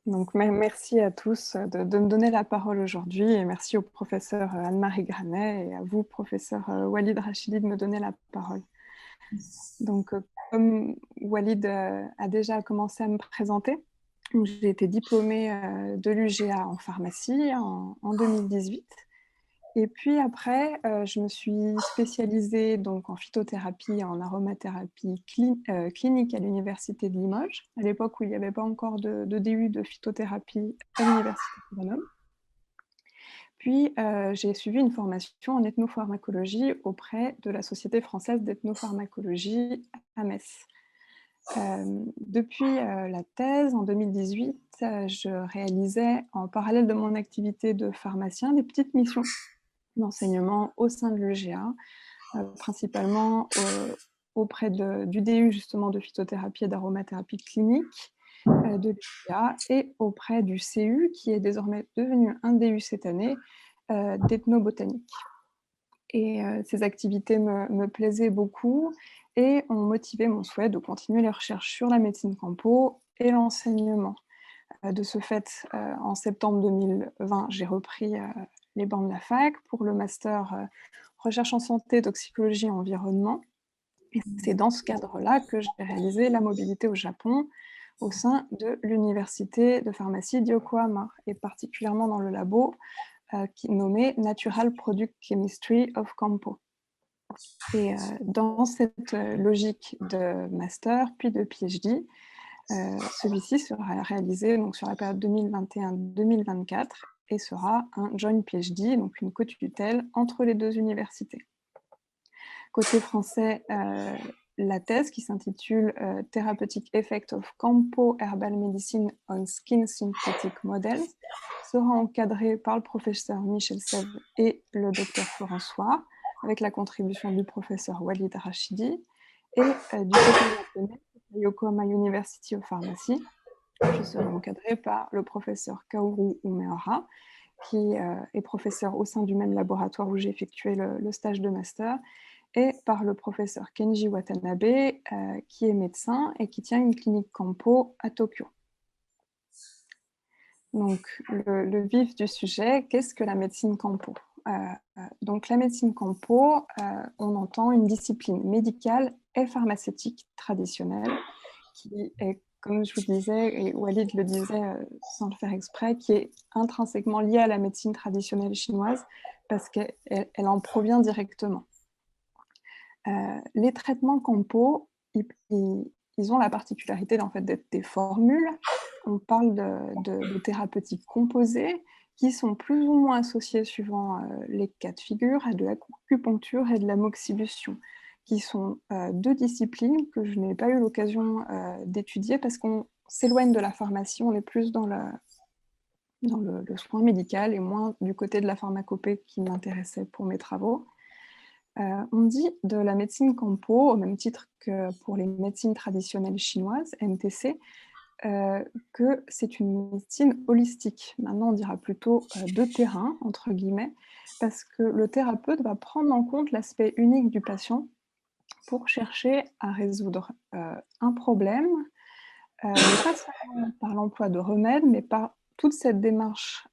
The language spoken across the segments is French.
Donc, merci à tous de me donner la parole aujourd'hui et merci au professeur Anne-Marie Granet et à vous, professeur Walid Rachidi, de me donner la parole. Donc, comme Walid a déjà commencé à me présenter, j'ai été diplômée de l'UGA en pharmacie en 2018. Et puis après, je me suis spécialisée donc, en phytothérapie et en aromathérapie clinique à l'Université de Limoges, à l'époque où il n'y avait pas encore de DU de phytothérapie à l'Université de Grenoble. Puis, j'ai suivi une formation en ethnopharmacologie auprès de la Société française d'ethnopharmacologie à Metz. Depuis la thèse, en 2018, je réalisais en parallèle de mon activité de pharmacien des petites missions d'enseignement au sein de l'UGA, principalement auprès du DU justement de phytothérapie et d'aromathérapie clinique de l'UGA et auprès du CU qui est désormais devenu un DU cette année d'ethnobotanique. Et ces activités me plaisaient beaucoup et ont motivé mon souhait de continuer les recherches sur la médecine campo et l'enseignement. De ce fait, en septembre 2020, j'ai repris les bancs de la fac pour le master recherche en santé, toxicologie et environnement. Et c'est dans ce cadre-là que j'ai réalisé la mobilité au Japon au sein de l'université de pharmacie d'Yokohama, et particulièrement dans le labo nommé Natural Product Chemistry of Campo. Et dans cette logique de master puis de PhD, celui-ci sera réalisé donc, sur la période 2021-2024 et sera un joint PhD, donc une co-tutelle entre les deux universités. Côté français, la thèse qui s'intitule Therapeutic Effect of Campo Herbal Medicine on Skin Synthetic Models sera encadrée par le professeur Michel Sèvres et le docteur Florence Soir, avec la contribution du professeur Walid Rachidi, et du côté japonais, Yokohama University of Pharmacy, je serai encadrée par le professeur Kaoru Umeara, qui est professeur au sein du même laboratoire où j'ai effectué le stage de master, et par le professeur Kenji Watanabe, qui est médecin et qui tient une clinique campo à Tokyo. Donc, le vif du sujet, qu'est-ce que la médecine campo? Donc, la médecine campo, on entend une discipline médicale et pharmaceutique traditionnelle qui est, comme je vous disais, et Walid le disait sans le faire exprès, qui est intrinsèquement liée à la médecine traditionnelle chinoise parce qu'elle en provient directement. Les traitements campo, ils ont la particularité en fait, d'être des formules. On parle de thérapeutiques composées qui sont plus ou moins associées suivant les cas de figure à de l'acupuncture et de la moxibustion, qui sont deux disciplines que je n'ai pas eu l'occasion d'étudier parce qu'on s'éloigne de la pharmacie, on est plus dans le soin médical et moins du côté de la pharmacopée qui m'intéressait pour mes travaux. On dit de la médecine campo, au même titre que pour les médecines traditionnelles chinoises, MTC, que c'est une médecine holistique. Maintenant, on dira plutôt de terrain, entre guillemets, parce que le thérapeute va prendre en compte l'aspect unique du patient pour chercher à résoudre un problème, mais pas seulement par l'emploi de remèdes, mais par toute cette démarche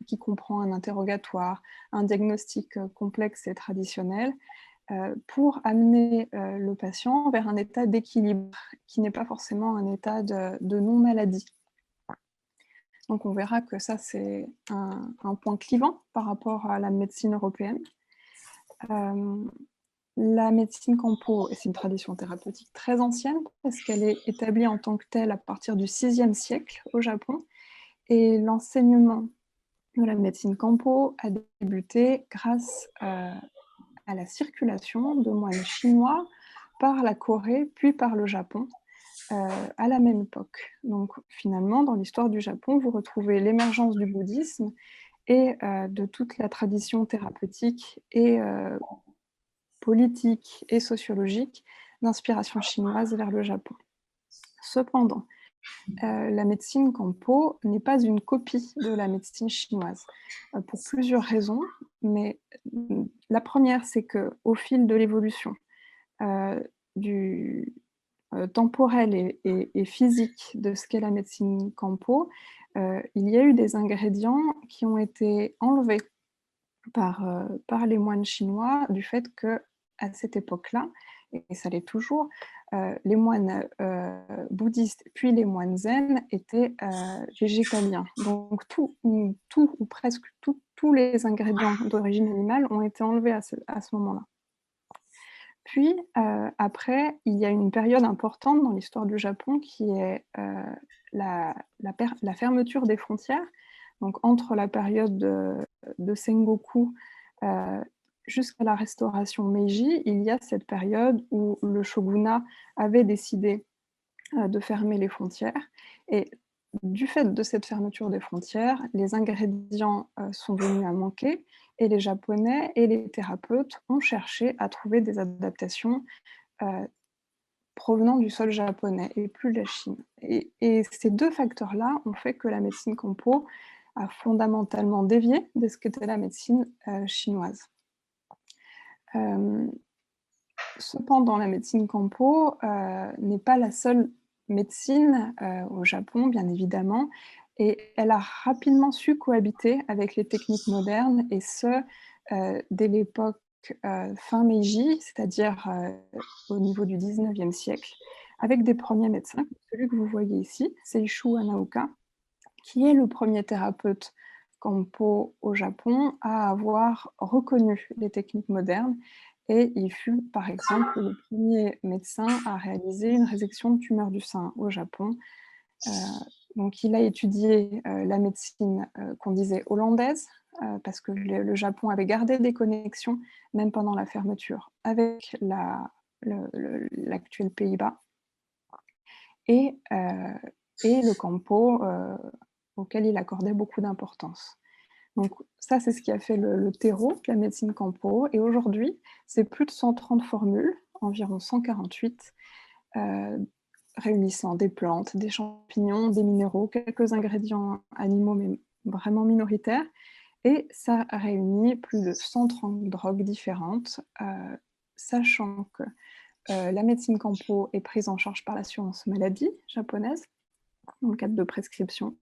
qui comprend un interrogatoire, un diagnostic complexe et traditionnel, pour amener le patient vers un état d'équilibre, qui n'est pas forcément un état de non-maladie. Donc on verra que ça, c'est un point clivant par rapport à la médecine européenne. La médecine campo, c'est une tradition thérapeutique très ancienne, parce qu'elle est établie en tant que telle à partir du VIe siècle au Japon, et l'enseignement de la médecine campo a débuté grâce à la circulation de moines chinois par la Corée, puis par le Japon, à la même époque. Donc finalement, dans l'histoire du Japon, vous retrouvez l'émergence du bouddhisme et de toute la tradition thérapeutique et politique et sociologique d'inspiration chinoise vers le Japon. Cependant, la médecine campo n'est pas une copie de la médecine chinoise, pour plusieurs raisons, mais la première, c'est qu'au fil de l'évolution du temporelle et physique de ce qu'est la médecine campo, il y a eu des ingrédients qui ont été enlevés par les moines chinois du fait qu'à cette époque-là, et ça l'est toujours, les moines, bouddhistes puis les moines zen étaient, végétaliens. Donc tout ou presque tous les ingrédients d'origine animale ont été enlevés à ce moment-là. Puis, après, il y a une période importante dans l'histoire du Japon qui est, la fermeture des frontières. Donc entre la période de Sengoku, heu, jusqu'à la restauration Meiji, il y a cette période où le shogunat avait décidé, de fermer les frontières et du fait de cette fermeture des frontières, les ingrédients, sont venus à manquer et les Japonais et les thérapeutes ont cherché à trouver des adaptations, heu, provenant du sol japonais et plus de la Chine et ces 2 facteurs-là ont fait que la médecine campo a fondamentalement dévié de ce qu'était la médecine, chinoise. Hem Cependant, la médecine campo, n'est pas la seule médecine, au Japon, bien évidemment, et elle a rapidement su cohabiter avec les techniques modernes et ce, dès l'époque, fin Meiji, c'est-à-dire, au niveau du 19e siècle, avec des premiers médecins, comme celui que vous voyez ici, Seishu Hanaoka, qui est le premier thérapeute campo au Japon à avoir reconnu les techniques modernes et il fut, par exemple, le premier médecin à réaliser une résection de tumeurs du sein au Japon. Heu, donc il a étudié, la médecine, qu'on disait hollandaise, parce que le Japon avait gardé des connexions, même pendant la fermeture, avec l'actuel Pays-Bas et le campo, auquel il accordait beaucoup d'importance. Donc ça, c'est ce qui a fait le terreau de la médecine campo et aujourd'hui, c'est plus de 130 formules, environ 148, heu, réunissant des plantes, des champignons, des minéraux, quelques ingrédients animaux, mais vraiment minoritaires et ça réunit plus de 130 drogues différentes, sachant que, la médecine campo est prise en charge par l'assurance maladie japonaise, dans le cadre de prescription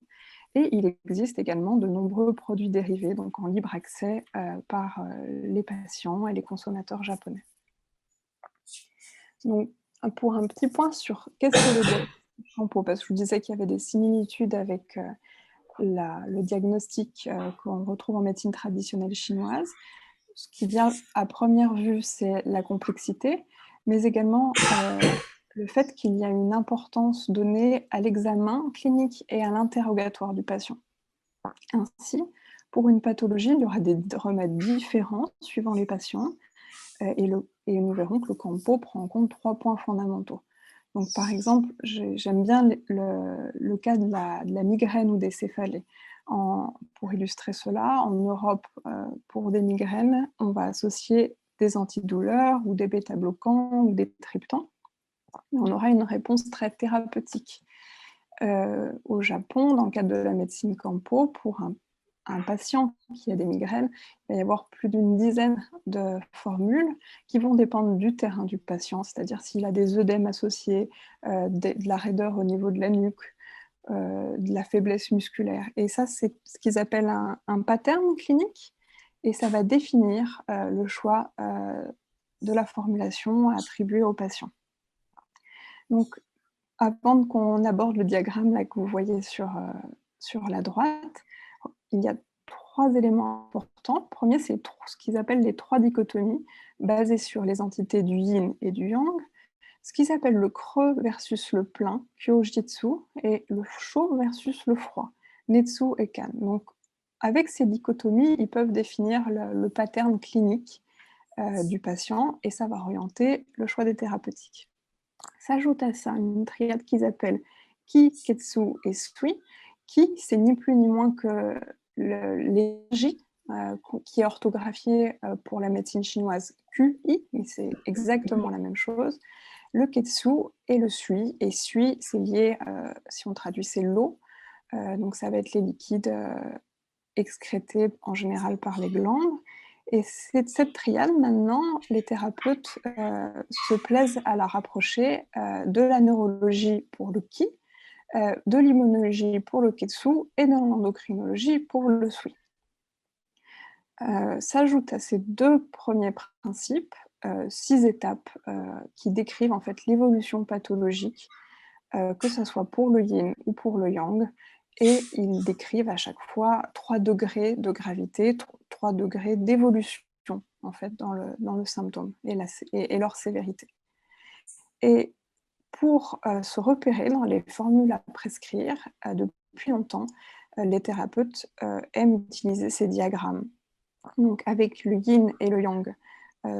et il existe également de nombreux produits dérivés, donc en libre accès, par, les patients et les consommateurs japonais. Donc, pour un petit point sur qu'est-ce que le diagnostic campo? Parce que je vous disais qu'il y avait des similitudes avec, le diagnostic, qu'on retrouve en médecine traditionnelle chinoise. Ce qui vient à première vue, c'est la complexité, mais également, le fait qu'il y a une importance donnée à l'examen clinique et à l'interrogatoire du patient. Ainsi, pour une pathologie, il y aura des remèdes différents suivant les patients, et nous verrons que le campo prend en compte 3 points fondamentaux. Donc par exemple, j'aime bien le cas de la migraine ou des céphalées. Pour illustrer cela, en Europe, pour des migraines, on va associer des antidouleurs ou des bêta-bloquants ou des triptans et on aura une réponse très thérapeutique. Au Japon, dans le cadre de la médecine campo, pour un patient qui a des migraines, il va y avoir plus d'une dizaine de formules qui vont dépendre du terrain du patient, c'est-à-dire s'il a des œdèmes associés, de la raideur au niveau de la nuque, de la faiblesse musculaire et ça, c'est ce qu'ils appellent un pattern clinique et ça va définir, le choix, de la formulation à attribuer au patient. Donc avant qu'on aborde le diagramme là que vous voyez sur la droite, il y a 3 éléments importants. Le 1er, c'est ce qu'ils appellent les 3 dichotomies, basées sur les entités du yin et du yang. Ce qu'ils appellent le creux versus le plein, Kyojitsu, et le chaud versus le froid, Netsu et Kan. Donc avec ces dichotomies, ils peuvent définir le pattern clinique, du patient et ça va orienter le choix des thérapeutiques. S'ajoute à ça une triade qu'ils appellent Ki, Ketsu et Sui. Ki, c'est ni plus ni moins que l'énergie, qui est orthographiée, pour la médecine chinoise QI, mais c'est exactement la même chose. Le Ketsu et le Sui, et Sui, c'est lié, si on traduit, c'est l'eau, donc ça va être les liquides, excrétés en général par les glandes Et cette triade, maintenant, les thérapeutes se plaisent à la rapprocher de la neurologie pour le Qi, de l'immunologie pour le Ketsu et de l'endocrinologie pour le Sui. S'ajoutent à ces 2 premiers principes, 6 étapes qui décrivent en fait l'évolution pathologique, que ça soit pour le yin ou pour le yang, et ils décrivent à chaque fois 3 degrés de gravité, 3 degrés d'évolution en fait dans le symptôme et leur sévérité. Et pour se repérer dans les formules à prescrire, depuis longtemps, les thérapeutes aiment utiliser ces diagrammes. Donc avec le yin et le yang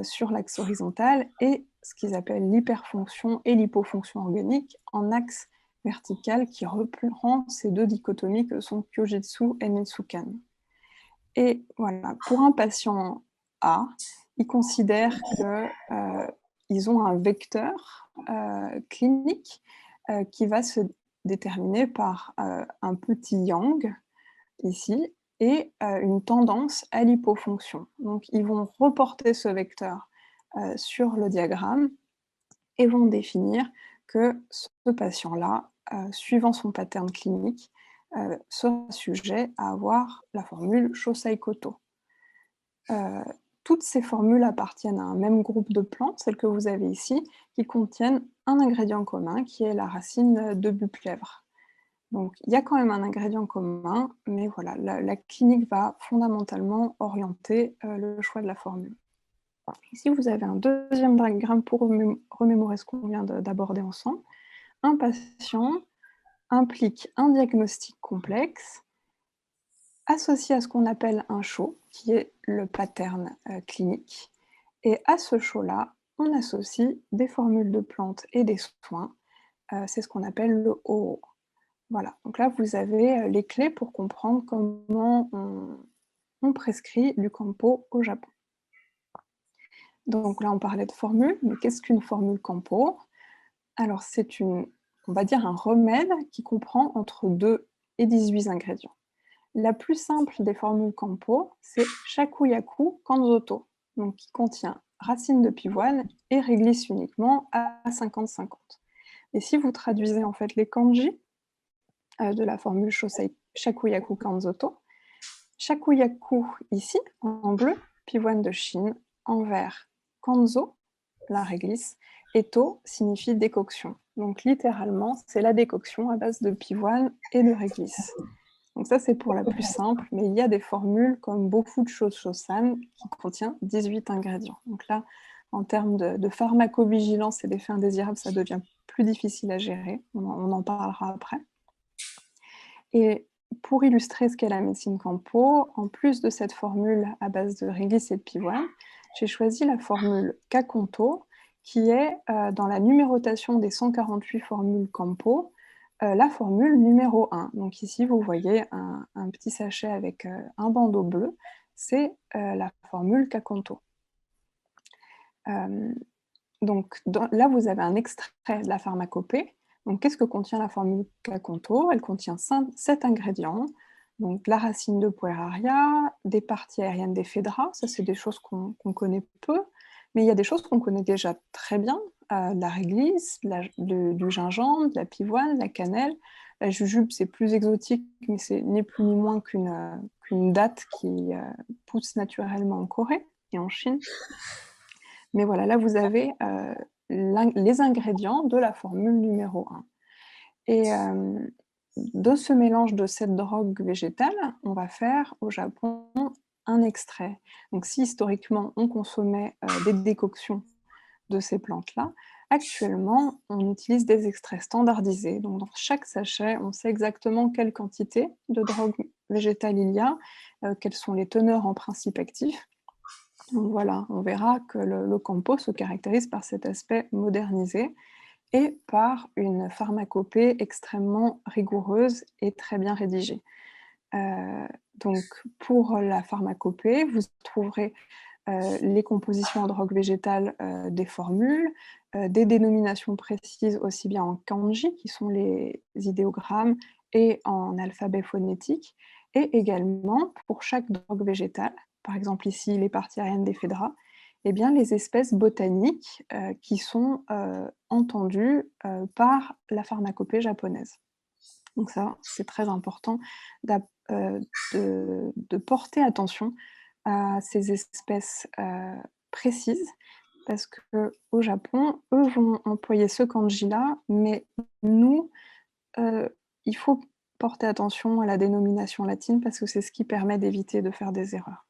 sur l'axe horizontal et ce qu'ils appellent l'hyperfonction et l'hypofonction organique en axe vertical qui reprend ces 2 dichotomies que sont Kyojitsu et Mitsukan. Et voilà, pour un patient A, ils considèrent qu'ils ont un vecteur clinique qui va se déterminer par un petit yang, ici, et une tendance à l'hypofonction. Donc ils vont reporter ce vecteur sur le diagramme et vont définir que ce patient-là, suivant son pattern clinique, sera sujet à avoir la formule Shosai-Koto. Toutes ces formules appartiennent à un même groupe de plantes, celles que vous avez ici, qui contiennent un ingrédient commun qui est la racine de buplèvre. Donc il y a quand même un ingrédient commun, mais voilà, la clinique va fondamentalement orienter le choix de la formule. Ici, vous avez un deuxième diagramme pour remémorer ce qu'on vient d'aborder ensemble. Un patient implique un diagnostic complexe associé à ce qu'on appelle un SHO, qui est le pattern clinique. Et à ce SHO-là, on associe des formules de plantes et des soins. C'est ce qu'on appelle le OO. Voilà, donc là, vous avez les clés pour comprendre comment on prescrit du Kampo au Japon. Donc là, on parlait de formule, mais qu'est-ce qu'une formule Kampo? Alors, c'est on va dire un remède qui comprend entre 2 et 18 ingrédients. La plus simple des formules Kampo, c'est Shakuyaku Kanzoto, donc qui contient racine de pivoine et réglisse uniquement à 50-50. Et si vous traduisez en fait les kanji de la formule Shakuyaku Kanzoto, Shakuyaku ici, en bleu, pivoine de Chine, en vert, Kanzo, la réglisse, et To signifie décoction. Donc littéralement, c'est la décoction à base de pivoine et de réglisse. Donc ça, c'est pour la plus simple, mais il y a des formules comme Bofu Shosan qui contient 18 ingrédients. Donc là, en termes de pharmacovigilance et d'effets indésirables, ça devient plus difficile à gérer. On en parlera après. Et pour illustrer ce qu'est la médecine Kampo, en plus de cette formule à base de réglisse et de pivoine, j'ai choisi la formule Kakonto, qui est dans la numérotation des 148 formules Kampo, la formule numéro 1. Donc ici, vous voyez un petit sachet avec un bandeau bleu, c'est la formule Kakonto. Donc là, vous avez un extrait de la pharmacopée. Donc qu'est-ce que contient la formule Kakonto? Elle contient 7 ingrédients. Donc la racine de Pueraria, des parties aériennes des Phédra, ça c'est des choses qu'on connaît peu, mais il y a des choses qu'on connaît déjà très bien, la réglisse, du gingembre, de la pivoine, la cannelle. La jujube, c'est plus exotique, mais c'est ni plus ni moins qu'une date qui pousse naturellement en Corée et en Chine. Mais voilà, là vous avez les ingrédients de la formule numéro 1. Et de ce mélange de cette drogue végétale, on va faire au Japon un extrait. Donc si historiquement on consommait des décoctions de ces plantes-là, actuellement on utilise des extraits standardisés. Donc dans chaque sachet, on sait exactement quelle quantité de drogue végétale il y a, quelles sont les teneurs en principe actifs. Donc voilà, on verra que le Kampo se caractérise par cet aspect modernisé et par une pharmacopée extrêmement rigoureuse et très bien rédigée. Donc pour la pharmacopée, vous trouverez les compositions en drogue végétale des formules, des dénominations précises aussi bien en kanji, qui sont les idéogrammes, et en alphabet phonétique, et également pour chaque drogue végétale, par exemple ici les parties d'Ephedra, eh bien les espèces botaniques qui sont entendues par la pharmacopée japonaise. Donc ça, c'est très important d'ap de porter attention à ces espèces, précises parce qu'au Japon, eux vont employer ce kanji-là, mais nous, il faut porter attention à la dénomination latine parce que c'est ce qui permet d'éviter de faire des erreurs.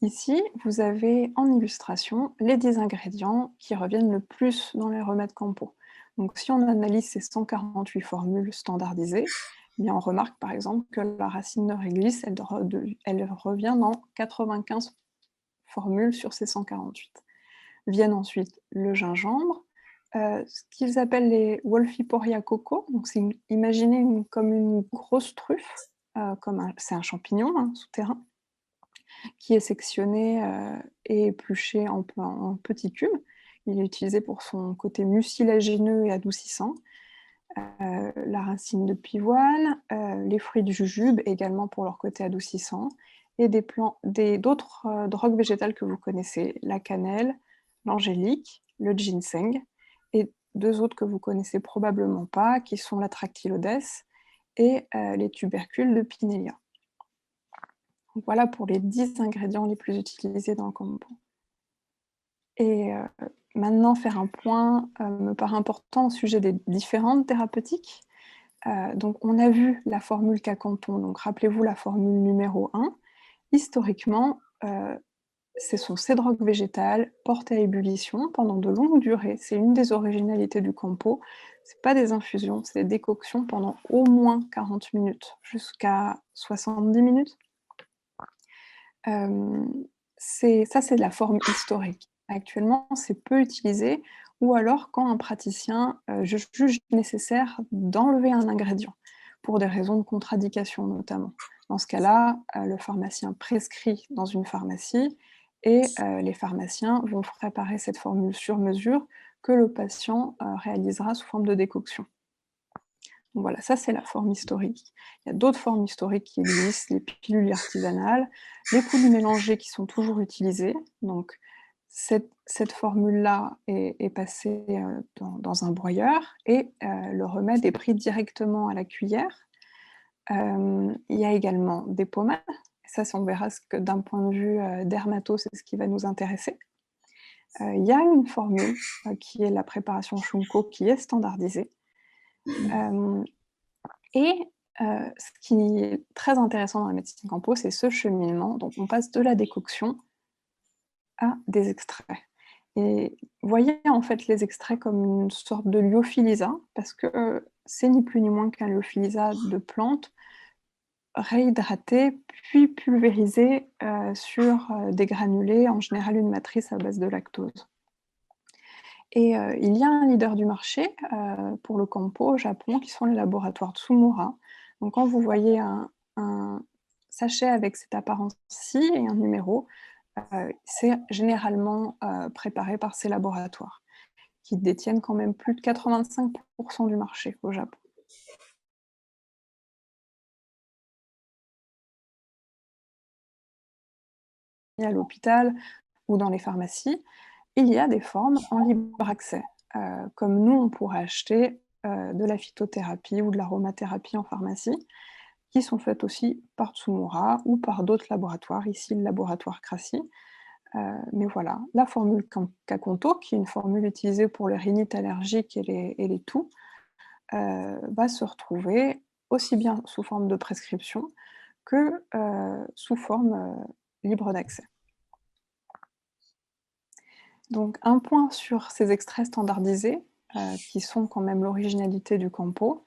Ici, vous avez en illustration les 10 ingrédients qui reviennent le plus dans les remèdes Kampo. Donc si on analyse ces 148 formules standardisées, eh bien on remarque par exemple que la racine de réglisse, elle revient dans 95 formules sur ces 148. Viennent ensuite le gingembre, ce qu'ils appellent les Wolfiporia coco, donc imaginez comme une grosse truffe, c'est un champignon hein, souterrain, qui est sectionné et épluché en petits cubes. Il est utilisé pour son côté mucilagineux et adoucissant. La racine de pivoine, les fruits de jujube également pour leur côté adoucissant, et d'autres drogues végétales que vous connaissez, la cannelle, l'angélique, le ginseng, et 2 autres que vous connaissez probablement pas, qui sont la trachylodes et les tubercules de Pinellia. Donc voilà pour les 10 ingrédients les plus utilisés dans le Kampo. Et maintenant, faire un point me paraît important au sujet des différentes thérapeutiques. Donc on a vu la formule Kakanton, donc rappelez-vous la formule numéro 1. Historiquement, ce sont ces drogues végétales portées à ébullition pendant de longues durées. C'est une des originalités du Kampo. C'est pas des infusions, c'est des décoctions pendant au moins 40 minutes, jusqu'à 70 minutes. C'est de la forme historique. Actuellement, c'est peu utilisé, ou alors quand un praticien juge nécessaire d'enlever un ingrédient, pour des raisons de contre-indication notamment. Dans ce cas-là, le pharmacien prescrit dans une pharmacie et les pharmaciens vont préparer cette formule sur mesure que le patient réalisera sous forme de décoction. Donc voilà, ça c'est la forme historique. Il y a d'autres formes historiques qui existent, les pilules artisanales, les poules mélangées qui sont toujours utilisées. Donc cette formule-là est passée dans un broyeur et le remède est pris directement à la cuillère. Il y a également des pommades. Ça, on verra que d'un point de vue dermato, c'est ce qui va nous intéresser. Il y a une formule qui est la préparation Shunko qui est standardisée. Et ce qui est très intéressant dans la médecine Kampo, c'est ce cheminement. Donc on passe de la décoction à des extraits. Et voyez en fait les extraits comme une sorte de lyophilisat, parce que c'est ni plus ni moins qu'un lyophilisat de plantes réhydraté puis pulvérisé sur des granulés, en général une matrice à base de lactose. Et il y a un leader du marché pour le Kampo au Japon, qui sont les laboratoires Tsumura. Donc quand vous voyez un sachet avec cette apparence-ci et un numéro, c'est généralement préparé par ces laboratoires, qui détiennent quand même plus de 85% du marché au Japon. À l'hôpital ou dans les pharmacies, il y a des formes en libre accès, comme nous on pourrait acheter de la phytothérapie ou de l'aromathérapie en pharmacie, qui sont faites aussi par Tsumura ou par d'autres laboratoires, ici le laboratoire Crassi. Mais voilà, la formule Kakonto, qui est une formule utilisée pour les rhinites allergiques et les toux, va se retrouver aussi bien sous forme de prescription que sous forme libre d'accès. Donc un point sur ces extraits standardisés, qui sont quand même l'originalité du Kampo.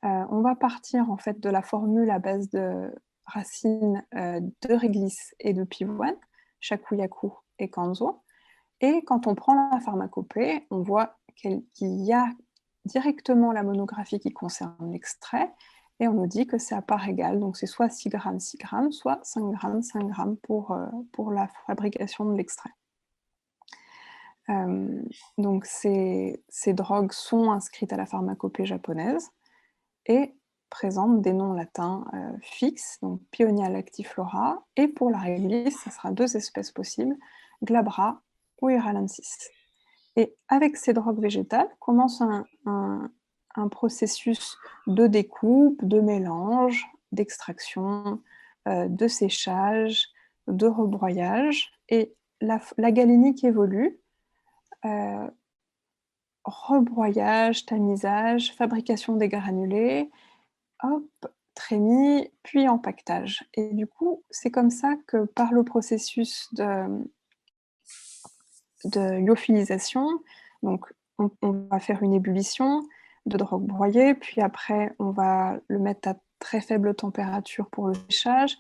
On va partir en fait de la formule à base de racines de réglisse et de pivoine, shakuyaku et kanzo. Et quand on prend la pharmacopée, on voit qu'il y a directement la monographie qui concerne l'extrait, et on nous dit que c'est à part égale, donc c'est soit 6 grammes, 6 grammes, soit 5 grammes, 5 grammes pour la fabrication de l'extrait. Donc ces drogues sont inscrites à la pharmacopée japonaise, et présentent des noms latins fixes, donc Paeonia lactiflora, et pour la réglisse, ça sera 2 espèces possibles, Glabra ou Iralensis. Et avec ces drogues végétales commence un processus de découpe, de mélange, d'extraction, de séchage, de rebroyage, et la galénique évolue, euh, rebroyage, tamisage, fabrication des granulés, hop, trémie, puis empaquetage. Et du coup, c'est comme ça que par le processus de lyophilisation, donc on va faire une ébullition de drogue broyée, puis après on va le mettre à très faible température pour le séchage,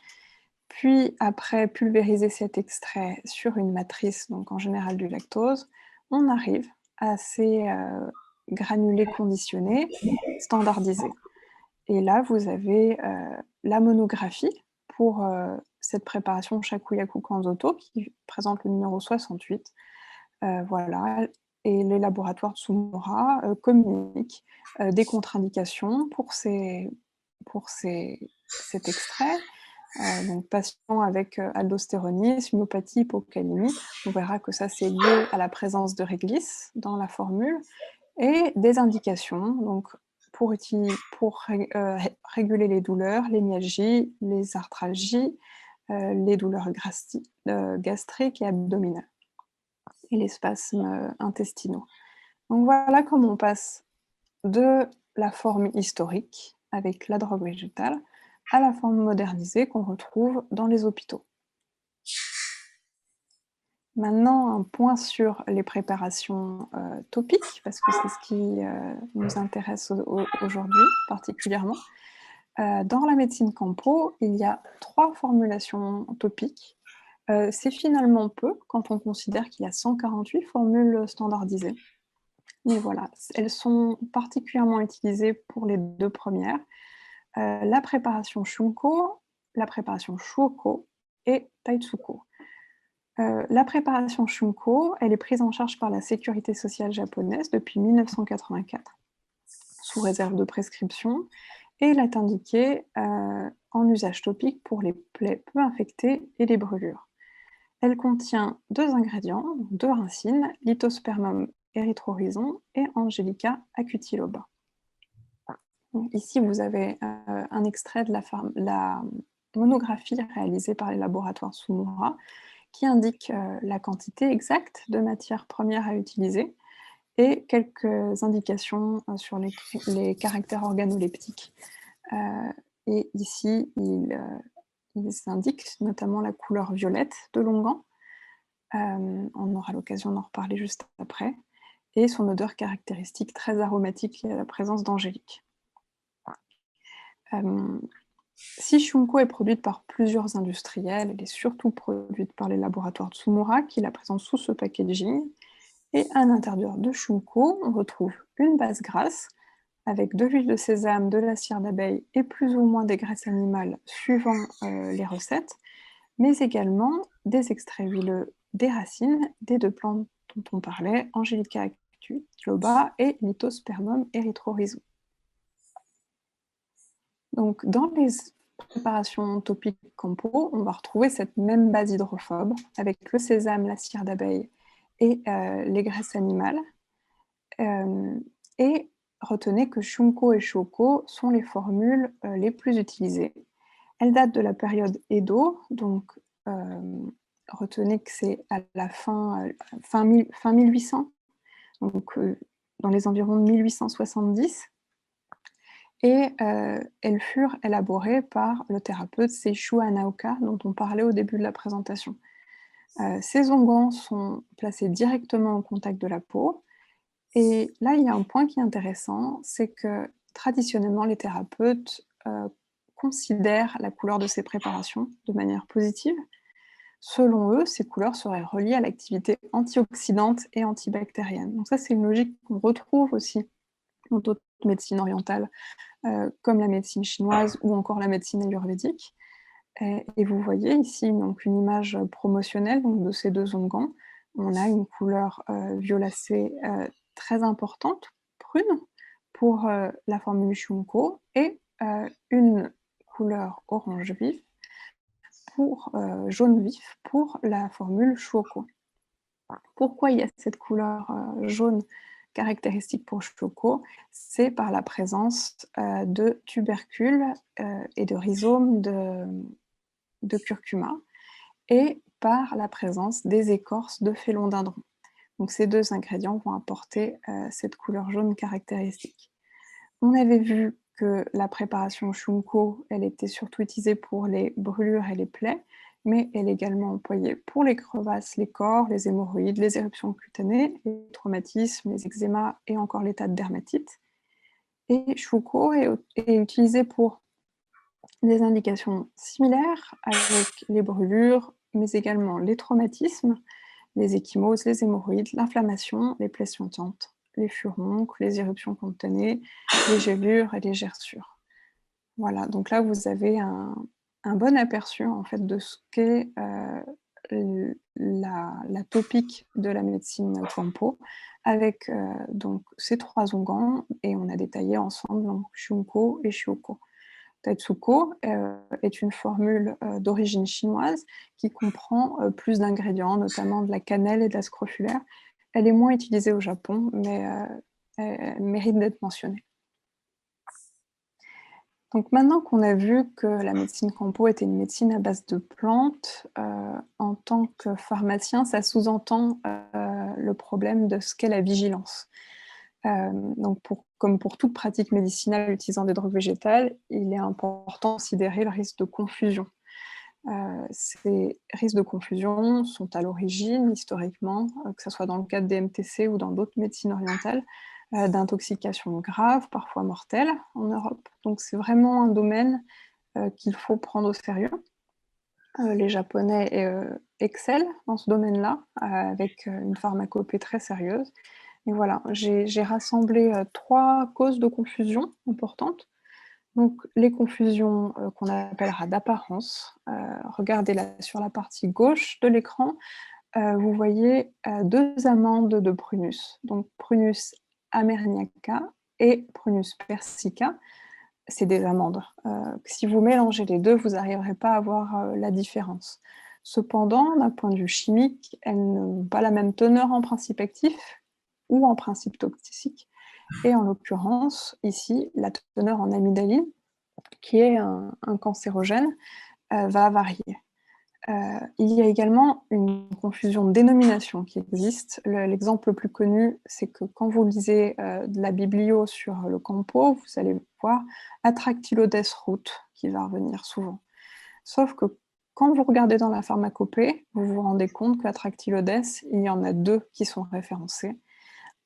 puis après pulvériser cet extrait sur une matrice, donc en général du lactose, on arrive à ces granulés conditionnés, standardisés. Et là, vous avez la monographie pour cette préparation Shakuyaku Kanzoto qui présente le numéro 68. Voilà, et les laboratoires de Sumura communiquent des contre-indications pour cet extrait. Donc patient avec aldostéronisme, myopathie, hypocalémie, on verra que ça c'est lié à la présence de réglisse dans la formule, et des indications donc pour réguler les douleurs, les myalgies, les arthralgies, les douleurs gastriques et abdominales, et les spasmes intestinaux. Donc voilà comment on passe de la forme historique, avec la drogue végétale, à la forme modernisée qu'on retrouve dans les hôpitaux. Maintenant, un point sur les préparations topiques, parce que c'est ce qui nous intéresse aujourd'hui particulièrement. Dans la médecine campo, il y a 3 formulations topiques. C'est finalement peu quand on considère qu'il y a 148 formules standardisées. Mais voilà, elles sont particulièrement utilisées pour les 2 premières. La préparation Shunko, la préparation Shuoko et Taitsuko. La préparation Shunko, elle est prise en charge par la sécurité sociale japonaise depuis 1984, sous réserve de prescription, et elle est indiquée en usage topique pour les plaies peu infectées et les brûlures. Elle contient 2 ingrédients, 2 racines, Lithospermum erythrorhizon et Angelica acutiloba. Donc, ici, vous avez un extrait de la monographie réalisée par les laboratoires Sumura qui indique la quantité exacte de matières premières à utiliser et quelques indications sur les caractères organoleptiques. Et ici, ils indiquent notamment la couleur violette de l'onguent, on aura l'occasion d'en reparler juste après, et son odeur caractéristique très aromatique liée à la présence d'angélique. Si Shunko est produite par plusieurs industriels, elle est surtout produite par les laboratoires Tsumura qui la présentent sous ce packaging. Et à l'intérieur de Shunko, on retrouve une base grasse avec de l'huile de sésame, de la cire d'abeille et plus ou moins des graisses animales suivant les recettes, mais également des extraits huileux des racines des 2 plantes dont on parlait, Angelica acutiloba et Lithospermum erythrorhizon. Donc, dans les préparations topiques campo, on va retrouver cette même base hydrophobe avec le sésame, la cire d'abeille et les graisses animales. Et retenez que Shunko et Shoko sont les formules les plus utilisées. Elles datent de la période Edo, donc retenez que c'est à la fin 1800, donc dans les environs de 1870. Et elles furent élaborées par le thérapeute Seishu Hanaoka, dont on parlait au début de la présentation. Ces onguents sont placés directement au contact de la peau, et là, il y a un point qui est intéressant, c'est que traditionnellement, les thérapeutes considèrent la couleur de ces préparations de manière positive. Selon eux, ces couleurs seraient reliées à l'activité antioxydante et antibactérienne. Donc ça, c'est une logique qu'on retrouve aussi dans d'autres médecines orientales, comme la médecine chinoise ou encore la médecine ayurvédique. Et vous voyez ici donc une image promotionnelle donc, de ces 2 onguents. On a une couleur violacée très importante, prune, pour la formule Shunko, et une couleur orange vif pour jaune vif pour la formule Shuoko. Pourquoi il y a cette couleur jaune caractéristique pour Shuoko? C'est par la présence de tubercules et de rhizomes de curcuma et par la présence des écorces de phélodendron. Donc ces deux ingrédients vont apporter cette couleur jaune caractéristique. On avait vu que la préparation Shunko, elle était surtout utilisée pour les brûlures et les plaies, mais elle est également employée pour les crevasses, les cors, les hémorroïdes, les éruptions cutanées, les traumatismes, les eczémas et encore l'état de dermatite. Et Shunko est utilisé pour des indications similaires avec les brûlures, mais également les traumatismes, les ecchymoses, les hémorroïdes, l'inflammation, les plaies suintantes, les furoncles, les éruptions cutanées, les gelures et les gerçures. Voilà, donc là vous avez un bon aperçu en fait de ce qu'est la topique de la médecine Kampo avec donc ces trois onguents et on a détaillé ensemble donc Shunko et Shuoko. Tetsuko est une formule d'origine chinoise qui comprend plus d'ingrédients, notamment de la cannelle et de la scrofulaire. Elle est moins utilisée au Japon, mais elle mérite d'être mentionnée. Donc maintenant qu'on a vu que la médecine Kampo était une médecine à base de plantes, en tant que pharmacien, ça sous-entend le problème de ce qu'est la vigilance. Donc comme pour toute pratique médicinale utilisant des drogues végétales, il est important de considérer le risque de confusion. Ces risques de confusion sont à l'origine, historiquement, que ce soit dans le cadre des MTC ou dans d'autres médecines orientales, d'intoxications graves, parfois mortelles, en Europe. Donc c'est vraiment un domaine qu'il faut prendre au sérieux. Les Japonais excellent dans ce domaine-là, avec une pharmacopée très sérieuse. Et voilà, j'ai rassemblé 3 causes de confusion importantes. Donc les confusions qu'on appellera d'apparence. Regardez là sur la partie gauche de l'écran, vous voyez 2 amandes de Prunus. Donc Prunus amerniaca et Prunus persica. C'est des amandes. Si vous mélangez les deux, vous n'arriverez pas à voir la différence. Cependant, d'un point de vue chimique, elles n'ont pas la même teneur en principe actif ou en principe toxique. Et en l'occurrence, ici, la teneur en amygdaline, qui est un cancérogène, va varier. Il y a également une confusion de dénomination qui existe. L'exemple le plus connu, c'est que quand vous lisez de la biblio sur le Kampo, vous allez voir Atractylodes root qui va revenir souvent. Sauf que quand vous regardez dans la pharmacopée, vous vous rendez compte qu'Atractylodes, il y en a 2 qui sont référencés.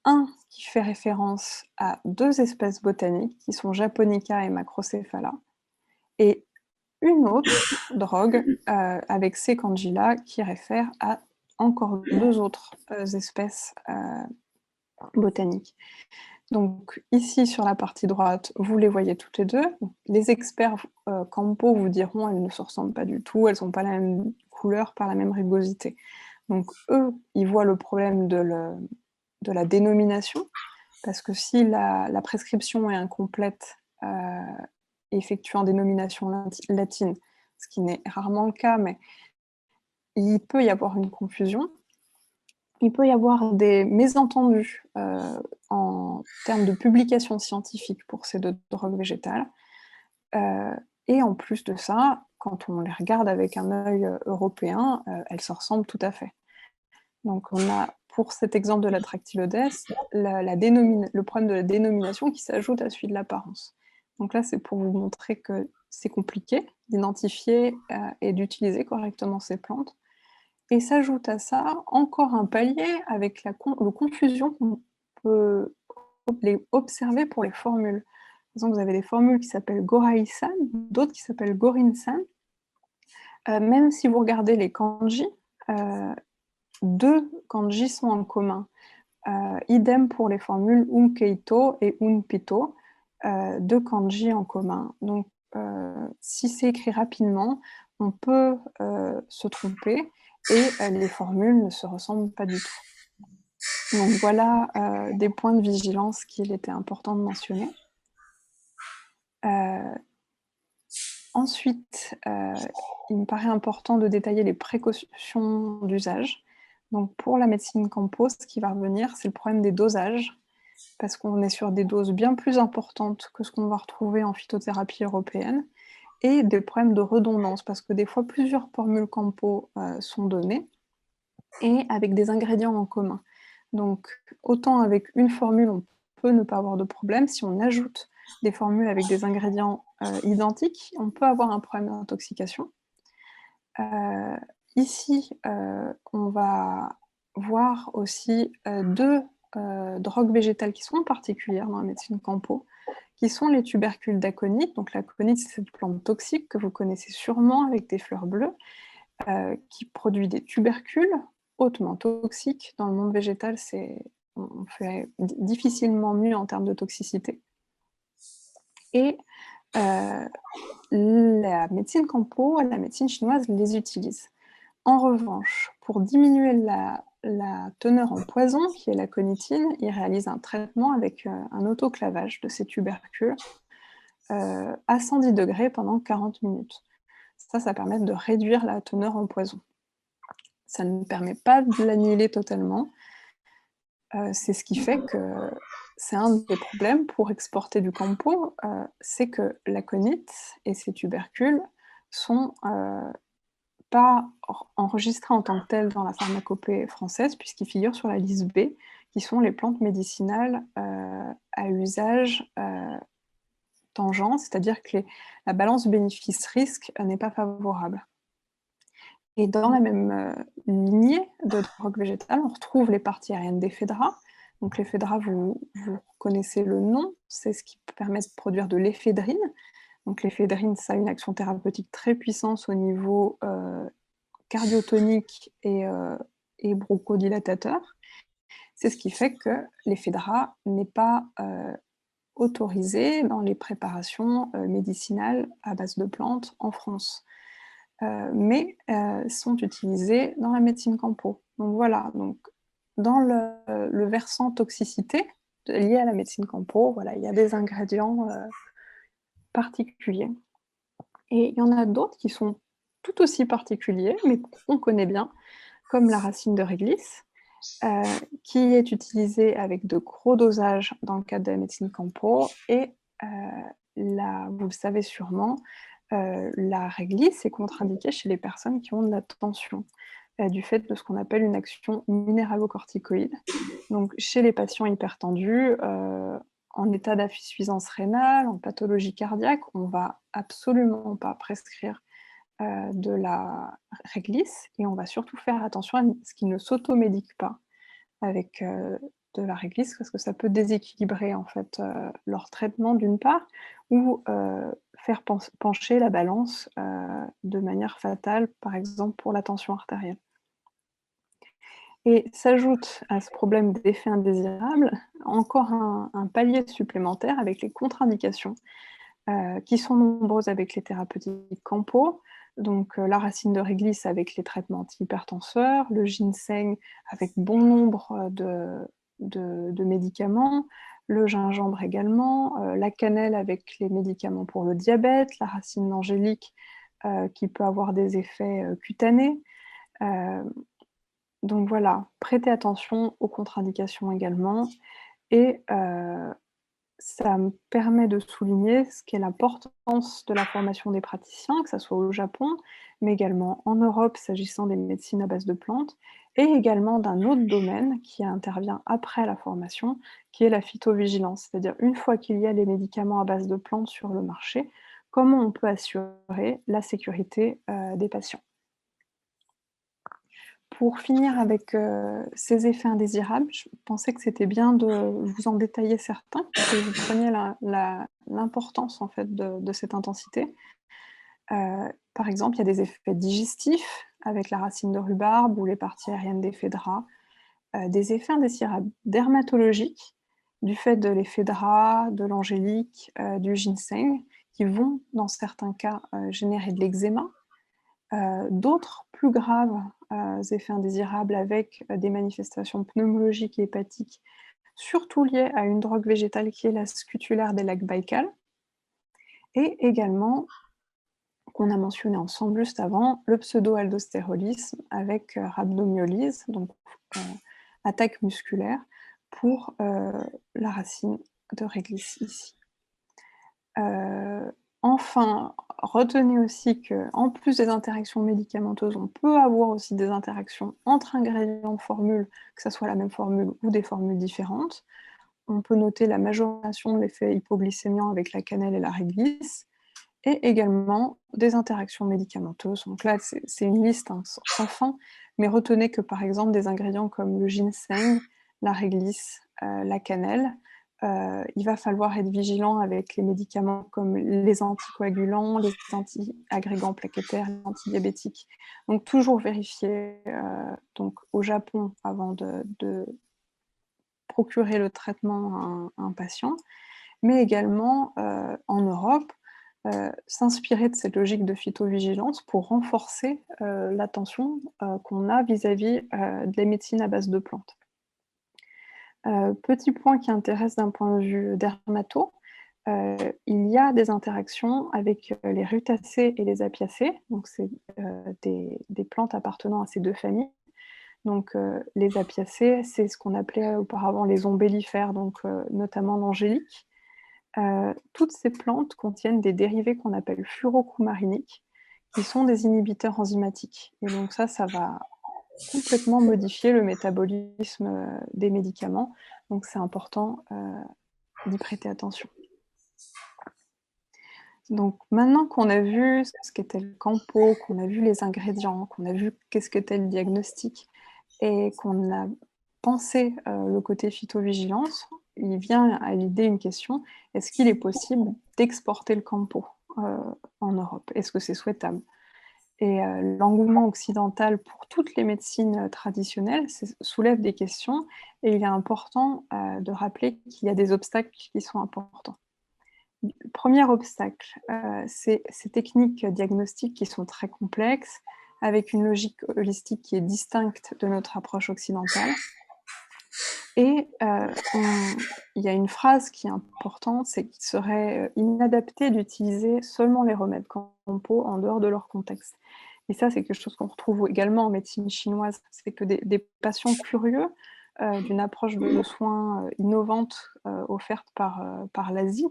Un qui fait référence à 2 espèces botaniques qui sont Japonica et Macrocephala, et une autre drogue avec ces kanji-là qui réfère à encore 2 autres espèces botaniques. Donc ici sur la partie droite, vous les voyez toutes les deux. Les experts Kampo vous diront elles ne se ressemblent pas du tout, elles n'ont pas la même couleur, pas la même rugosité. Donc eux, ils voient le problème de la dénomination, parce que si la prescription est incomplète, effectuée en dénomination latine, ce qui n'est rarement le cas, mais il peut y avoir une confusion. Il peut y avoir des mésentendus en termes de publication scientifique pour ces 2 drogues végétales. Et en plus de ça, quand on les regarde avec un œil européen, elles se ressemblent tout à fait. Donc on a, pour cet exemple de la Tractylodes, le problème de la dénomination qui s'ajoute à celui de l'apparence. Donc là, c'est pour vous montrer que c'est compliqué d'identifier et d'utiliser correctement ces plantes. Et s'ajoute à ça encore un palier avec la confusion qu'on peut observer pour les formules. Par exemple, vous avez des formules qui s'appellent Gorai-san, d'autres qui s'appellent Gorin-san. Même si vous regardez les kanji, 2 kanji sont en commun. Idem pour les formules Unkeito et Unpito, 2 kanji en commun. Donc, si c'est écrit rapidement, on peut se tromper et les formules ne se ressemblent pas du tout. Donc voilà des points de vigilance qu'il était important de mentionner. Heu, ensuite, il me paraît important de détailler les précautions d'usage. Donc pour la médecine campo, ce qui va revenir, c'est le problème des dosages, parce qu'on est sur des doses bien plus importantes que ce qu'on va retrouver en phytothérapie européenne et des problèmes de redondance, parce que des fois plusieurs formules campo, sont données et avec des ingrédients en commun. Donc autant avec une formule, on peut ne pas avoir de problème. Si on ajoute des formules avec des ingrédients, identiques, on peut avoir un problème d'intoxication. Heu, ici, on va voir aussi, 2, drogues végétales qui sont particulières dans la médecine campo, qui sont les tubercules d'aconite. Donc l'aconite, c'est cette plante toxique que vous connaissez sûrement avec des fleurs bleues, qui produit des tubercules hautement toxiques. Dans le monde végétal, on fait difficilement mieux en termes de toxicité et heu, la médecine campo, la médecine chinoise les utilise. En revanche, pour diminuer la teneur en poison, qui est l'aconitine, ils réalisent un traitement avec, un autoclavage de ces tubercules, à 110 degrés pendant 40 minutes. Ça permet de réduire la teneur en poison. Ça ne permet pas de l'annihiler totalement, c'est ce qui fait que c'est un des problèmes pour exporter du campo, c'est que l'aconite et ces tubercules sont, pas enregistrés en tant que tels dans la pharmacopée française puisqu'ils figurent sur la liste B, qui sont les plantes médicinales, à usage, tangent, c'est-à-dire que la balance bénéfice-risque, n'est pas favorable. Et dans la même, lignée de drogues végétales, on retrouve les parties aériennes d'éphédra. Donc l'éphédra, vous connaissez le nom, c'est ce qui permet de produire de l'éphédrine. Donc l'éphédrine, ça a une action thérapeutique très puissante au niveau, cardiotonique et bronchodilatateur. C'est ce qui fait que l'éphédra n'est pas, autorisé dans les préparations, médicinales à base de plantes en France. Mais sont utilisés dans la médecine campo. Donc voilà, donc dans le versant toxicité lié à la médecine campo, voilà, il y a des ingrédients, particuliers et il y en a d'autres qui sont tout aussi particuliers, mais qu'on connaît bien, comme la racine de réglisse, heu, qui est utilisée avec de gros dosages dans le cadre de la médecine campo et heu, la vous le savez sûrement, la réglisse est contre-indiquée chez les personnes qui ont de la tension, du fait de ce qu'on appelle une action minéralocorticoïde. Donc chez les patients hypertendus, en état d'insuffisance rénale, en pathologie cardiaque, on va absolument pas prescrire, de la réglisse et on va surtout faire attention à ce qu'ils ne s'automédiquent pas avec, de la réglisse parce que ça peut déséquilibrer en fait, leur traitement d'une part ou, faire pencher la balance, de manière fatale, par exemple pour la tension artérielle. Et s'ajoute à ce problème d'effet indésirable encore un palier supplémentaire avec les contre-indications, qui sont nombreuses avec les thérapeutiques campo. Donc, la racine de réglisse avec les traitements antihypertenseurs, le ginseng avec bon nombre, de médicaments, le gingembre également, la cannelle avec les médicaments pour le diabète, la racine d'angélique, qui peut avoir des effets, cutanés. Heu, donc voilà, prêtez attention aux contre-indications également et ça me permet de souligner ce qu'est l'importance de la formation des praticiens, que ça soit au Japon, mais également en Europe s'agissant des médecines à base de plantes et également d'un autre domaine qui intervient après la formation, qui est la phytovigilance. C'est-à-dire une fois qu'il y a les médicaments à base de plantes sur le marché, comment on peut assurer la sécurité, des patients. Pour finir avec, ces effets indésirables, je pensais que c'était bien de vous en détailler certains pour que vous preniez l'importance en fait de cette intensité. Par exemple, il y a des effets digestifs avec la racine de rhubarbe ou les parties aériennes d'éphédra, des effets indésirables dermatologiques du fait de l'éphédra, de l'angélique, du ginseng qui vont, dans certains cas, générer de l'eczéma. D'autres plus graves, effets indésirables avec, des manifestations pneumologiques et hépatiques, surtout liées à une drogue végétale qui est la scutulaire des lacs Baïkal Et également, qu'on a mentionné ensemble juste avant, le pseudo-aldostérolisme avec rhabdomyolyse, donc attaque musculaire pour la racine de réglisse ici. Enfin, retenez aussi qu'en plus des interactions médicamenteuses, on peut avoir aussi des interactions entre ingrédients de formule, que ça soit la même formule ou des formules différentes. On peut noter la majoration de l'effet hypoglycémiant avec la cannelle et la réglisse, et également des interactions médicamenteuses. Donc là, c'est une liste sans fin, mais retenez que par exemple des ingrédients comme le ginseng, la réglisse, la cannelle, il va falloir être vigilant avec les médicaments comme les anticoagulants, les anti-agrégants plaquettaires, les antidiabétiques. Donc toujours vérifier donc au Japon avant de procurer le traitement à un patient, mais également en Europe, s'inspirer de cette logique de phytovigilance pour renforcer l'attention qu'on a vis-à-vis des médecines à base de plantes. Petit point qui intéresse d'un point de vue dermato, il y a des interactions avec les rutacées et les apiacées, donc c'est des plantes appartenant à ces deux familles. Donc les apiacées, c'est ce qu'on appelait auparavant les ombellifères, donc notamment l'angélique. Toutes ces plantes contiennent des dérivés qu'on appelle furocumariniques, qui sont des inhibiteurs enzymatiques. Et donc ça va complètement modifier le métabolisme des médicaments. Donc c'est important d'y prêter attention. Donc maintenant qu'on a vu ce qu'était le campo, qu'on a vu les ingrédients, qu'on a vu qu'est-ce qu'était le diagnostic, et qu'on a pensé le côté phytovigilance, il vient à l'idée une question: est-ce qu'il est possible d'exporter le campo en Europe? Est-ce que c'est souhaitable? Et l'engouement occidental pour toutes les médecines traditionnelles soulève des questions, et il est important de rappeler qu'il y a des obstacles qui sont importants. Premier obstacle, c'est ces techniques diagnostiques qui sont très complexes, avec une logique holistique qui est distincte de notre approche occidentale. Et il y a une phrase qui est importante, c'est qu'il serait inadapté d'utiliser seulement les remèdes campo en dehors de leur contexte. Et ça, c'est quelque chose qu'on retrouve également en médecine chinoise, c'est que des patients curieux d'une approche de soins innovante offerte par l'Asie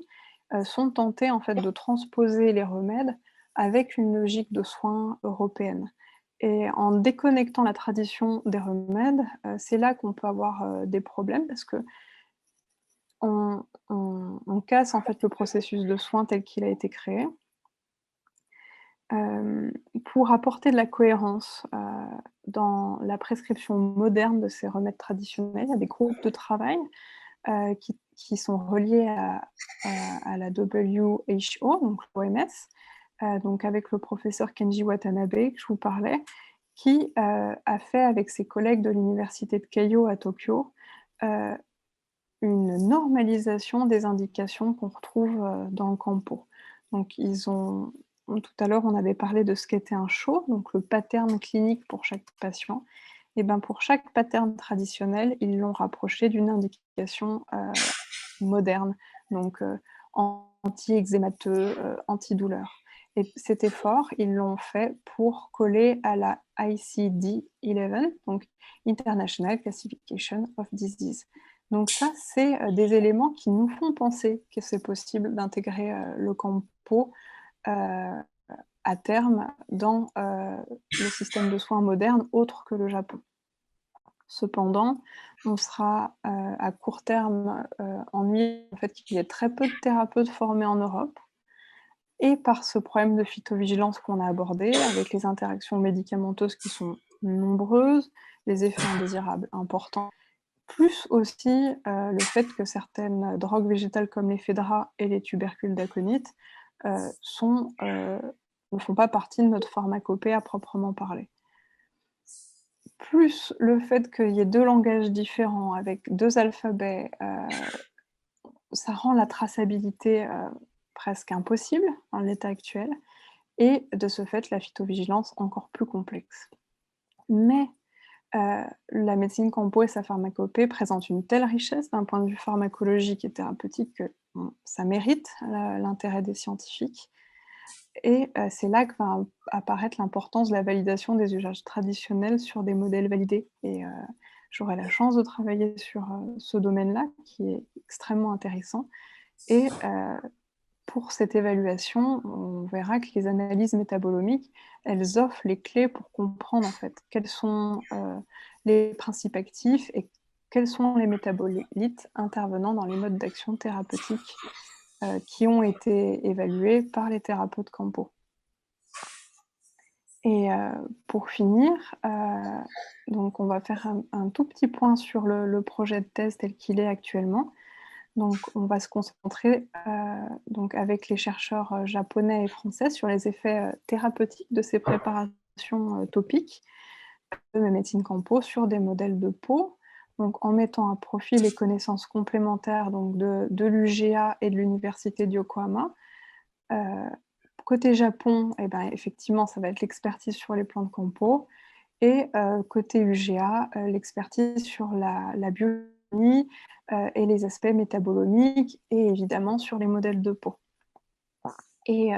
sont tentés en fait de transposer les remèdes avec une logique de soins européenne. Et en déconnectant la tradition des remèdes, c'est là qu'on peut avoir des problèmes parce qu'on on casse en fait le processus de soins tel qu'il a été créé. Pour apporter de la cohérence dans la prescription moderne de ces remèdes traditionnels, il y a des groupes de travail qui sont reliés à la WHO, donc l'OMS, donc avec le professeur Kenji Watanabe que je vous parlais, qui a fait avec ses collègues de l'université de Keio à Tokyo une normalisation des indications qu'on retrouve dans le campo. Donc tout à l'heure, on avait parlé de ce qu'était un SHO, donc le pattern clinique pour chaque patient. Et ben pour chaque pattern traditionnel, ils l'ont rapproché d'une indication moderne, donc anti-eczémateux, antidouleur. Et cet effort, ils l'ont fait pour coller à la ICD-11, donc International Classification of Disease. Donc ça, c'est des éléments qui nous font penser que c'est possible d'intégrer le campo à terme dans le système de soins moderne autre que le Japon. Cependant, on sera à court terme ennuyé en fait qu'il y ait très peu de thérapeutes formés en Europe, et par ce problème de phytovigilance qu'on a abordé, avec les interactions médicamenteuses qui sont nombreuses, les effets indésirables importants, plus aussi le fait que certaines drogues végétales comme l'éphédra et les tubercules d'aconites ne font pas partie de notre pharmacopée à proprement parler. Plus le fait qu'il y ait 2 langages différents avec 2 alphabets, ça rend la traçabilité presque impossible en l'état actuel, et de ce fait, la phytovigilance encore plus complexe. Mais la médecine campo et sa pharmacopée présentent une telle richesse d'un point de vue pharmacologique et thérapeutique que ça mérite l'intérêt des scientifiques. Et c'est là que va apparaître l'importance de la validation des usages traditionnels sur des modèles validés et j'aurai la chance de travailler sur, ce domaine-là qui est extrêmement intéressant et pour cette évaluation, on verra que les analyses métabolomiques, elles offrent les clés pour comprendre, en fait, quels sont, les principes actifs et quels sont les métabolites intervenant dans les modes d'action thérapeutiques, qui ont été évalués par les thérapeutes campos. Et pour finir, donc on va faire un tout petit point sur le projet de thèse tel qu'il est actuellement. Donc on va se concentrer, donc avec les chercheurs, japonais et français sur les effets, thérapeutiques de ces préparations, topiques de la médecine campo sur des modèles de peau. Donc en mettant à profit les connaissances complémentaires donc de l'UGA et de l'université de Yokohama. Heu, Côté Japon et ben, effectivement, ça va être l'expertise sur les plantes campo et côté UGA, l'expertise sur la biochimie, et les aspects métabolomiques et évidemment sur les modèles de peau. Et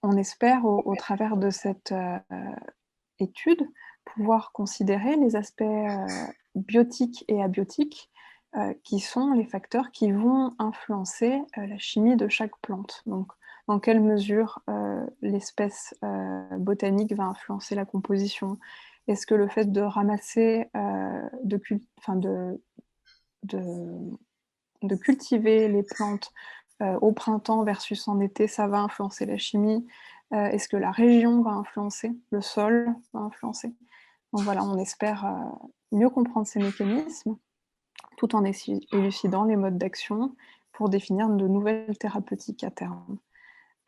on espère au travers de cette, étude, pouvoir considérer les aspects, biotiques et abiotiques, qui sont les facteurs qui vont influencer, la chimie de chaque plante. Donc, dans quelle mesure, l'espèce, botanique va influencer la composition? Est-ce que le fait de ramasser, de de cultiver les plantes, au printemps versus en été, ça va influencer la chimie? Est-ce que la région va influencer? Le sol va influencer? Donc voilà, on espère, mieux comprendre ces mécanismes, tout en élucidant les modes d'action pour définir de nouvelles thérapeutiques à terme.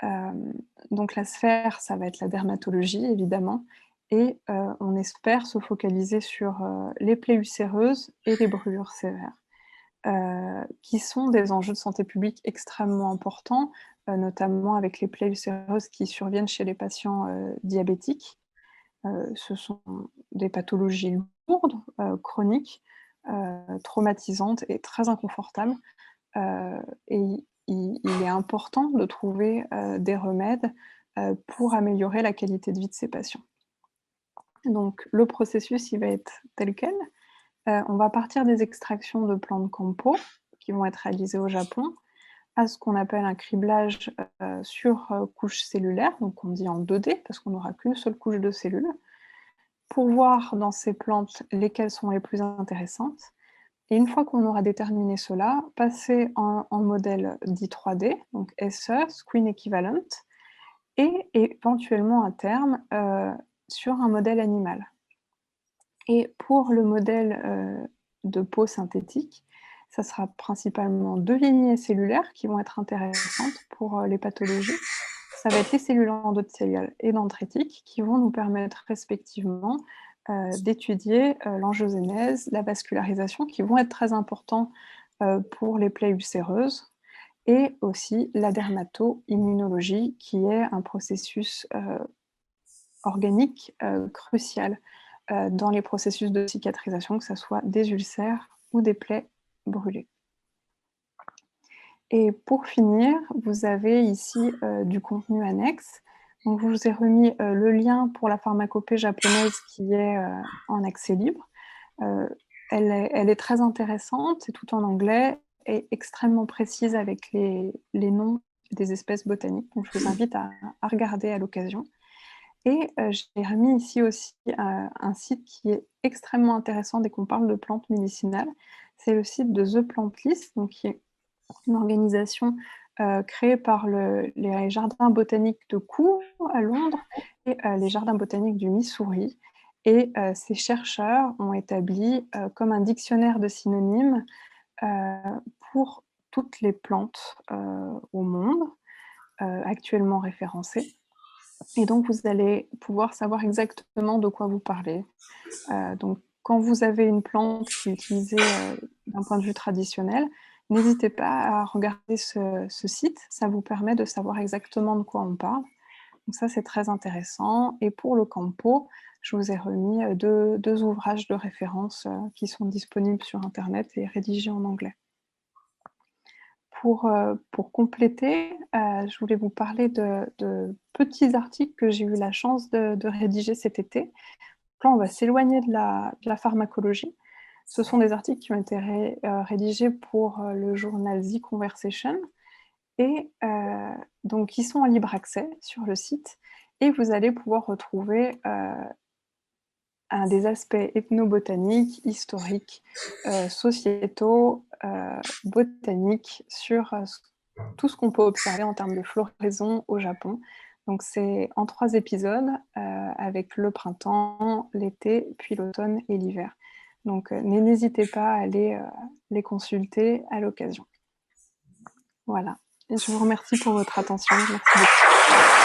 Hem, donc la sphère, ça va être la dermatologie évidemment et on espère se focaliser sur, les plaies ulcéreuses et les brûlures sévères. Qui sont des enjeux de santé publique extrêmement importants, notamment avec les plaies ulcéreuses qui surviennent chez les patients, diabétiques. Ce sont des pathologies lourdes, chroniques, traumatisantes et très inconfortables, et il est important de trouver, des remèdes, pour améliorer la qualité de vie de ces patients. Donc le processus, il va être tel quel. On va partir des extractions de plantes campo qui vont être réalisées au Japon, à ce qu'on appelle un criblage, sur, couche cellulaire, donc on dit en 2D parce qu'on n'aura qu'une seule couche de cellules, pour voir dans ces plantes lesquelles sont les plus intéressantes et une fois qu'on aura déterminé cela, passer en modèle dit 3D, donc SE, Screen Equivalent et éventuellement à terme, sur un modèle animal. Et pour le modèle, de peau synthétique, ça sera principalement 2 lignées cellulaires qui vont être intéressantes pour, les pathologies. Ça va être les cellules endothéliales et dendritiques qui vont nous permettre respectivement, d'étudier, l'angiogénèse, la vascularisation qui vont être très importants, pour les plaies ulcéreuses et aussi la dermato-immunologie qui est un processus, organique, crucial, dans les processus de cicatrisation, que ça soit des ulcères ou des plaies brûlées. Et pour finir, vous avez ici, du contenu annexe. Donc je vous ai remis, le lien pour la pharmacopée japonaise qui est, en accès libre. Heu, elle est très intéressante, c'est tout en anglais et extrêmement précise avec les noms des espèces botaniques. Donc je vous invite à regarder à l'occasion. Et j'ai remis ici aussi, un site qui est extrêmement intéressant dès qu'on parle de plantes médicinales. C'est le site de The Plant List, donc qui est une organisation, créée par les jardins botaniques de Kew à Londres et les jardins botaniques du Missouri et ces chercheurs ont établi, comme un dictionnaire de synonymes, heu, pour toutes les plantes, au monde, actuellement référencées. Et donc vous allez pouvoir savoir exactement de quoi vous parlez. Donc quand vous avez une plante qui est utilisée, d'un point de vue traditionnel, n'hésitez pas à regarder ce site, ça vous permet de savoir exactement de quoi on parle. Donc ça, c'est très intéressant et pour le campo, je vous ai remis, 2 ouvrages de référence, qui sont disponibles sur internet et rédigés en anglais. Pour compléter, je voulais vous parler de petits articles que j'ai eu la chance de rédiger cet été. Là, on va s'éloigner de la pharmacologie. Ce sont des articles qui ont été rédigés pour, le journal The Conversation et donc ils sont en libre accès sur le site et vous allez pouvoir retrouver, des aspects ethnobotaniques, historiques, sociétaux, botaniques sur, tout ce qu'on peut observer en termes de floraison au Japon. Donc c'est en 3 épisodes, avec le printemps, l'été, puis l'automne et l'hiver. Donc n'hésitez pas à aller, les consulter à l'occasion. Voilà et je vous remercie pour votre attention. Merci beaucoup.